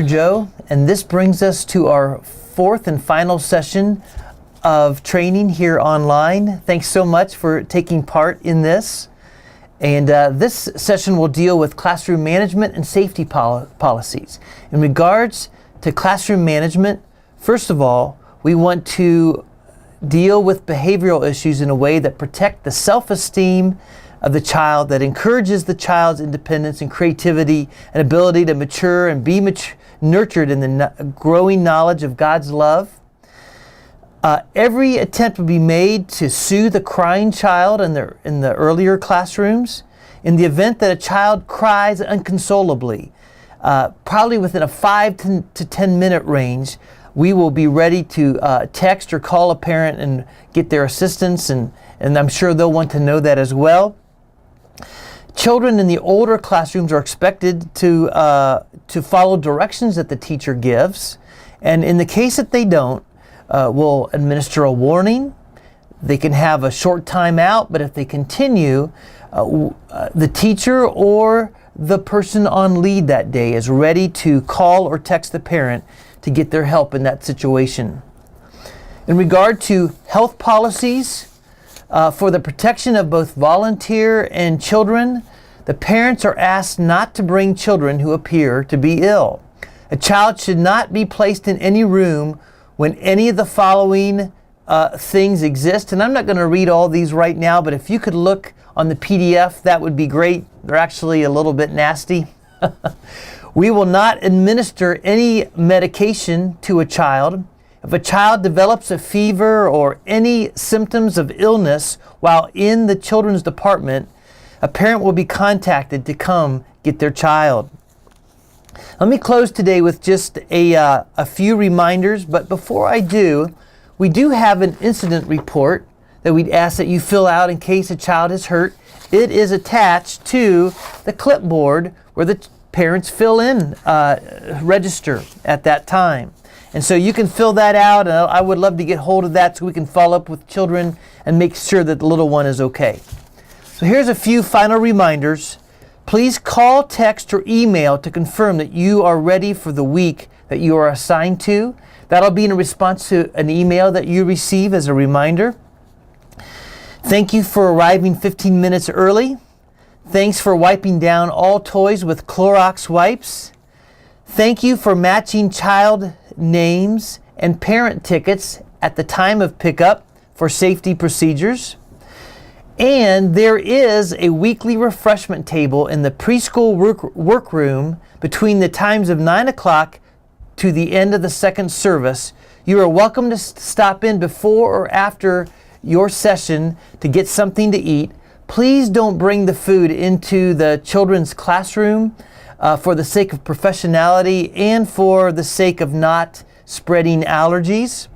Pastor Joe, and this brings us to our fourth and final session of training here online. Thanks so much for taking part in this. And this session will deal with classroom management and safety policies. In regards to classroom management, first of all, we want to deal with behavioral issues in a way that protect the self-esteem of the child, that encourages the child's independence and creativity and ability to mature and be nurtured in the growing knowledge of God's love. Every attempt will be made to soothe a crying child in the earlier classrooms. In the event that a child cries unconsolably, probably within a 5 to 10 minute range, we will be ready to text or call a parent and get their assistance, and I'm sure they'll want to know that as well. Children in the older classrooms are expected to follow directions that the teacher gives, and in the case that they don't, we'll administer a warning. They can have a short time out, but if they continue, the teacher or the person on lead that day is ready to call or text the parent to get their help in that situation. In regard to health policies, for the protection of both volunteer and children, the parents are asked not to bring children who appear to be ill. A child should not be placed in any room when any of the following things exist. And I'm not going to read all these right now, but if you could look on the PDF, that would be great. They're actually a little bit nasty. We will not administer any medication to a child. If a child develops a fever or any symptoms of illness while in the children's department, a parent will be contacted to come get their child. Let me close today with just a few reminders, but before I do, we do have an incident report that we'd ask that you fill out in case a child is hurt. It is attached to the clipboard where the parents fill in, register at that time. And so you can fill that out, and I would love to get hold of that so we can follow up with children and make sure that the little one is okay. So here's a few final reminders. Please call, text, or email to confirm that you are ready for the week that you are assigned to. That'll be in response to an email that you receive as a reminder. Thank you for arriving 15 minutes early. Thanks for wiping down all toys with Clorox wipes. Thank you for matching child names and parent tickets at the time of pickup for safety procedures. And there is a weekly refreshment table in the preschool workroom between the times of 9 o'clock to the end of the second service. You are welcome to stop in before or after your session to get something to eat. Please don't bring the food into the children's classroom for the sake of professionality and for the sake of not spreading allergies.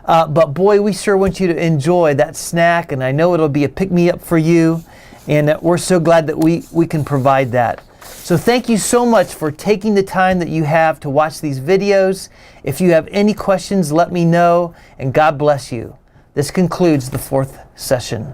But boy, we sure want you to enjoy that snack, and I know it'll be a pick-me-up for you, and we're so glad that we can provide that. So thank you so much for taking the time that you have to watch these videos. If you have any questions, let me know, and God bless you. This concludes the fourth session.